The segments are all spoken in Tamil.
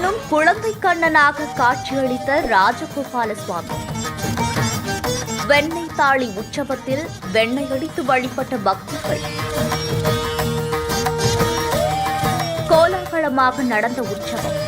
தின்னும் குழந்தை கண்ணனாக காட்சியளித்த ராஜகோபால சுவாமி. வெண்ணெய் தாளி உற்சவத்தில் வெண்ணெய் அடித்து வழிபட்ட பக்தர்கள். கோலாகலமாக நடந்த உற்சவம்.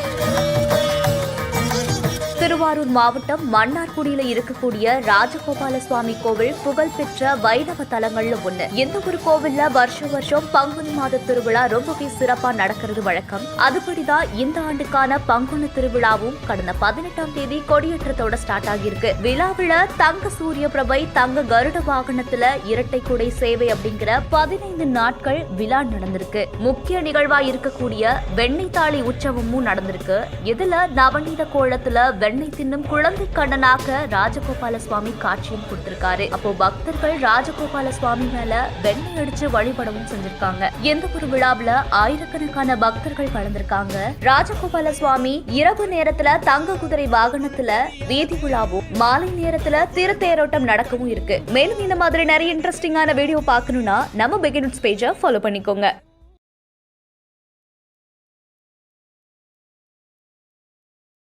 திருவாரூர் மாவட்டம் மன்னார்குடியில இருக்கக்கூடிய ராஜகோபால சுவாமி கோவில் புகழ்பெற்ற வைணவ தலங்கள்ல ஒண்ணு. எந்த ஒரு கோவில்ல வருஷம் பங்குனி மாத திருவிழா ரொம்பவே சிறப்பா நடக்கிறது வழக்கம். அதுபடிதான் இந்த ஆண்டுக்கான பங்குனி திருவிழாவும் கடந்த 18ஆம் தேதி கொடியேற்றத்தோட ஸ்டார்ட் ஆகியிருக்கு. விழாவில தங்க சூரிய பிரபை, தங்க கருட வாகனத்துல இரட்டை குடை சேவை அப்படிங்கிற 15 நாட்கள் விழா நடந்திருக்கு. முக்கிய நிகழ்வா இருக்கக்கூடிய வெண்ணெய் தாளி உற்சவமும் நடந்திருக்கு. இதுல நவநீத கோலத்துல வெண்ணெய் தின்னும் குழந்தை கண்ணனாக ராஜகோபால சுவாமி காட்சியும் கொடுத்திருக்காரு. அப்போ பக்தர்கள் ராஜகோபால சுவாமி மேல வெண்ணெய் அடிச்சு வழிபடவும் செஞ்சிருக்காங்க. எந்த ஒரு விழாவில் ஆயிரக்கணக்கான பக்தர்கள் கலந்திருக்காங்க. ராஜகோபால சுவாமி இரவு நேரத்துல தங்க குதிரை வாகனத்துல வீதி விழாவும், மாலை நேரத்துல திருத்தேரோட்டம் நடக்கவும் இருக்கு. மேலும் இந்த மாதிரி நிறைய இன்ட்ரெஸ்டிங்கான வீடியோ பார்க்கணும்னா நம்ம பிகினர்ஸ் பேஜை ஃபாலோ பண்ணிக்கோங்க.